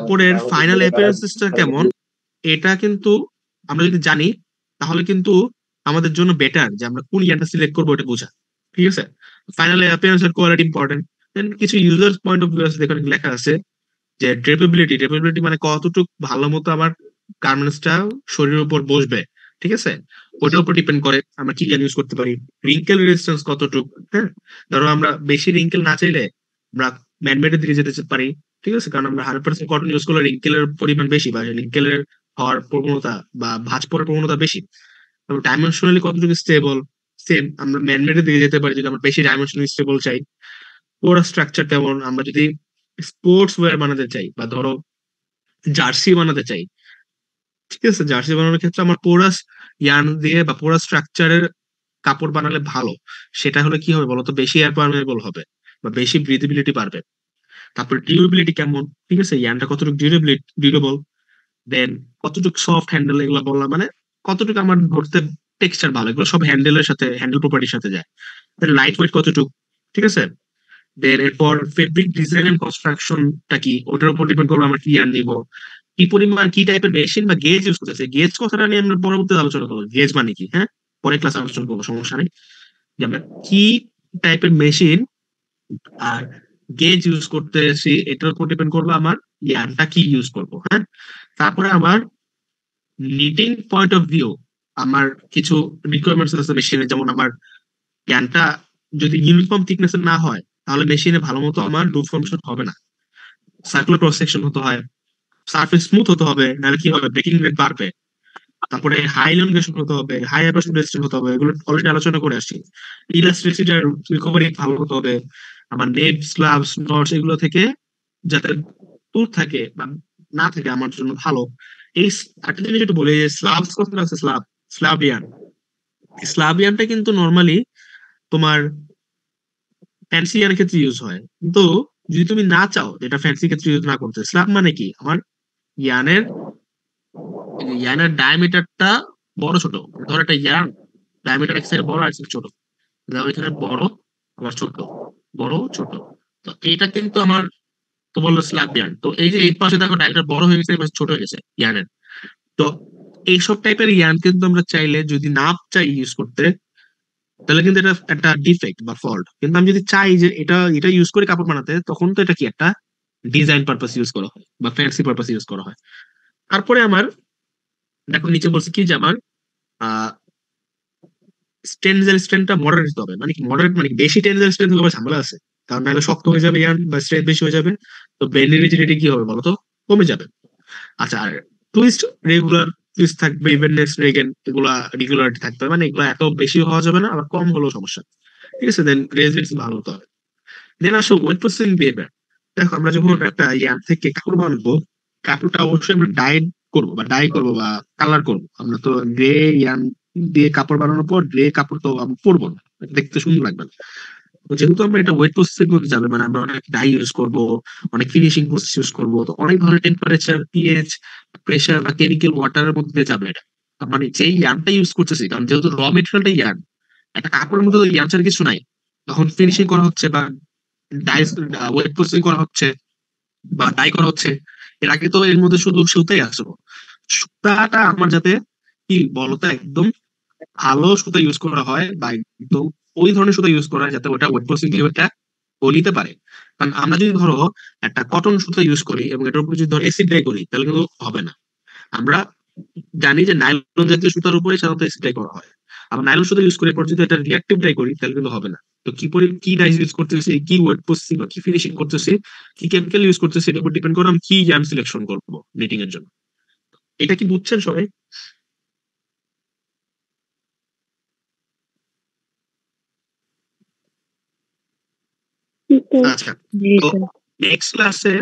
কাপড়ের ফাইনাল অ্যাপিয়ারেন্সটা কেমন, এটা কিন্তু আমরা যদি জানি তাহলে কিন্তু আমাদের জন্য বেটার যে আমরা কোন ইয়ারটা সিলেক্ট করবো এটা বোঝা। ঠিক আছে, ফাইনাল অ্যাপিয়ারেন্স এর কোয়ালিটি ইম্পর্টেন্ট। দেন কিছু ইউজার পয়েন্ট অফ ভিউ আছে, দেখুন লেখা আছে যে ড্রেপেবিলিটি। ড্রেপেবিলিটি মানে কতটুকু ভালো মতো আমার গার্মেন্টসটা শরীরের উপর বসবে। ঠিক আছে, ওটার উপর ডিপেন্ড করে আমরা কি ইউজ করতে পারি। রিঙ্কেল রেজিস্ট্যান্স কতটুকু, হ্যাঁ, ধরো আমরা বেশি রিঙ্কেল না চাইলে আমরা ম্যানমেডের দিকে যেতে পারি। ঠিক আছে, কারণ আমরা 100% কটন ইউজ করলে রিঙ্কেলের পরিমাণ বেশি বা রিঙ্কেলের হওয়ার প্রবণতা বা ভাঁজ পড়ার প্রবণতা বেশি। ডাইমেনশনালি কতটুকু স্টেবল, সেম আমরা ম্যানমেডের দিকে যেতে পারি যদি আমরা বেশি ডাইমেনশনালি স্টেবল চাই। পুরো স্ট্রাকচার কেমন, আমরা যদি স্পোর্টস ওয়্যার বানাতে চাই বা ধরো জার্সি বানাতে চাই, ঠিক আছে, জার্সি বানানোর ক্ষেত্রে আমার পোরাস ইয়ার্ন দিয়ে বা পোরাস স্ট্রাকচারের কাপড় বানালে ভালো। সেটা হলে কি হবে বলতো, বেশি এয়ার পারমেবল হবে বা বেশি ব্রিথেবিলিটি পারবে। তারপর ডিউরেবিলিটি কেমন, ঠিক আছে, ইয়ানটা কতটুকু ডিউরেবল, দেন কতটুকু সফট হ্যান্ডেল, এগুলো বললাম মানে কতটুকু আমার ধরতে টেক্সচার ভালো, এগুলো সব হ্যান্ডেলের সাথে, হ্যান্ডেল প্রপার্টির সাথে যায়। দেন লাইট ওয়েট কতটুকু, ঠিক আছে, দেন এরপর ফেব্রিক ডিজাইন এন্ড কনস্ট্রাকশনটা কি, ওটার উপর ডিপেন্ড করবে আমরা কি ইয়ান নিব, কি পরিমাণ কি টাইপের মেশিন বা গেজ ইউজ করতেছে। গেজ কথাটা নিয়ে আমরা পরবর্তীতে আলোচনা করবো, গেজ মানে কি, হ্যাঁ, পরে ক্লাস আলোচনা করবো, সমস্যা নেই। যে আমরা কি টাইপের মেশিন আর গেজ ইউজ করতেছি এটার উপর ডিপেন্ড করবে আমার ইয়ানটা কি ইউজ করবো, হ্যাঁ। তারপরে আমার নিটিং পয়েন্ট অফ ভিউ, আমার কিছু রিকোয়ারমেন্টস আছে মেশিনে, যেমন আমার ইয়ানটা যদি ইউনিফর্ম থিকনেস না হয় তাহলে মেশিনে ভালো মতো আমার লুপ ফর্মেশন হবে না। সার্কুলার ক্রস সেকশন হতে হয়, সারফেস স্মুথ হতে হবে, নাহলে কি হবে ব্রেকিং রেট বাড়বে। তারপরে হাই এলিভেশন হতে হবে, হাই অ্যাব্রাশন রেজিস্ট্যান্স হতে হবে, এগুলো অলরেডি আলোচনা করে আসছি। ইলাস্টিসিটি আর রিকভারি ভালো হতে হবে। আমার নেট স্ল্যাবস নটস এগুলো থেকে যাতে দূর থাকে বা না থাকে আমার জন্য ভালো। এই একটা জিনিস একটু বলি, যে স্ল্যাবস কথা আছে, স্ল্যাবিয়ান, স্ল্যাবিয়ানটা কিন্তু নর্মালি তোমার ফ্যান্সি ইয়ার ক্ষেত্রে ইউজ হয়, কিন্তু যদি তুমি না চাও এটা ফ্যান্সি ক্ষেত্রে ইউজ না করতে, স্ল্যাব মানে কি আমার ইয়ানের, ইয়ানের ডায়ামিটারটা বড় ছোট, ধর একটা ইয়ান ডায়ামিটার এক সাইড বড় আর এক সাইড ছোট, ধর এখানে বড় আবার ছোট, বড় ছোট, তো এটা কিন্তু আমার তো বললো স্ল্যাব ইয়ান। তো এই যে এই পাশে দেখো ডায়ামিটার বড় হয়ে গেছে, এই পাশে ছোট হয়ে গেছে ইয়ানের। তো এইসব টাইপের ইয়ান কিন্তু আমরা চাইলে যদি না চাই ইউজ করতে তাহলে কিন্তু এটা একটা ডিফেক্ট বা ফল্ট। কিন্তু আমি যদি চাই যে এটা এটা ইউজ করে কাপড় বানাতে, তখন তো এটা কি একটা ডিজাইন পারপাস ইউজ করা হয় বা ফ্যান্সি পারপাস ইউজ করা হয়। তারপরে আমার দেখো নিচে বলছে কি যে আমার টেনজাইল স্ট্রেন্থটা মডারেট হতে হবে। মানে কি মডারেট, মানে কি বেশি টেনজাইল স্ট্রেন্থ হলে আবার ঝামেলা আছে, কারণ নাহলে শক্ত হয়ে যাবে ইয়ার্ন বা স্ট্রেন্থ বেশি হয়ে যাবে, তো বেন্ডিং রিজিডিটি কি হবে বলতো, কমে যাবে। আচ্ছা, আর টুইস্ট রেগুলার টুইস্ট থাকবে, ইভেননেস রেগেন এগুলা রেগুলারিটি থাকতে হবে, মানে এগুলো এত বেশি হওয়া যাবে না, আবার কম হলেও সমস্যা। ঠিক আছে, দেন রেজিস্ট্যান্স ভালো হতে হবে। দেন আসো ওয়েট প্রসেসিং বিহেভিয়ার। দেখো আমরা যখন একটা ইয়ার্ন থেকে কাপড় বানাবো, কাপড়টা অবশ্যই আমরা ডাই করবো বা কালার করবো। আমরা তো গ্রে ইয়ার্ন দিয়ে কাপড় বানানোর পর গ্রে কাপড় তো আমরা পরবো না, দেখতে সুন্দর লাগবে না। তো যেহেতু আমরা এটা ওয়েট প্রসেসিং করতে যাবে, মানে আমরা অনেক ডাই ইউজ করবো, অনেক ফিনিশিং প্রসেস ইউজ করবো, তো অনেক ধরনের টেম্পারেচার, পিএইচ, প্রেসার বা কেমিক্যাল ওয়াটারের মধ্যে দিয়ে যাবে এটা। তার মানে যেই ইয়ার্নটা ইউজ করতেছি, কারণ যেহেতু র মেটেরিয়ালটা ইয়ার্ন, একটা কাপড়ের মধ্যে ইয়ার্ন ছাড়া কিছু নাই, তখন ফিনিশিং করা হচ্ছে বা ডাই ওয়েট প্রসেসিং করা হচ্ছে বা ডাই করা হচ্ছে, এর আগে তো এর মধ্যে শুধু সুতাই আসলো। সুতাটা আমার যাতে কি বলতো একদম ভালো সুতা ইউজ করা হয় বা একদম ওই ধরনের সুতা ইউজ করা হয় যাতে ওটা ওয়েট প্রসেসিং লেভেলটা ও নিতে পারে। কারণ আমরা যদি ধরো একটা কটন সুতা ইউজ করি এবং এটার উপর যদি ধরো এসিড ডাই করি তাহলে কিন্তু হবে না। আমরা জানি যে নাইলন জাতীয় সুতার উপরে সাধারণত এসিড ডাই করা হয়, আবার নাইলন সুতা ইউজ করে পর যদি এটা রিঅ্যাক্টিভ ডাই করি তাহলে কিন্তু হবে না। তো কি ডাইস ইউজ করতেছি, কি ওয়েট প্রসেসিং বা কি ফিনিশিং করতেছি, কি কেমিক্যাল ইউজ করতেছি, এটার উপর ডিপেন্ড করে আমি কি য়ার্ন সিলেকশন করবো নিটিং এর জন্য। এটা কি বুঝছেন সবাই? আচ্ছা, তো নেক্সট ক্লাসে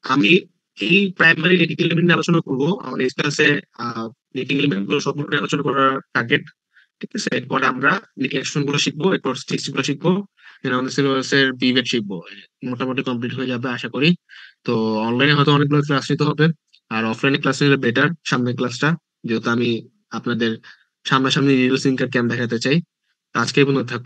আমি এই প্রাইমারি নিটিং এলিমেন্ট নিয়ে আলোচনা করবো। আমার নেক্সট ক্লাসে নিটিং এলিমেন্ট গুলো সম্পর্কে আলোচনা করার টার্গেট। ঠিক আছে, এরপরে আমরা নিটিং অ্যাকশন গুলো শিখবো, এরপর স্টিচ গুলো শিখবো, then আমাদের সিলেবাসের বিভেদ শিখবো। মোটামুটি কমপ্লিট হয়ে যাবে আশা করি। তো অনলাইনে হয়তো অনেকগুলো ক্লাস নিতে হবে, আর অফলাইনে ক্লাস নিলে বেটার সামনের ক্লাসটা, যেহেতু আমি আপনাদের সামনাসামনি রিল সিঙ্কার ক্যাম্প দেখাতে চাই। তো আজকে এই পর্যন্ত থাক।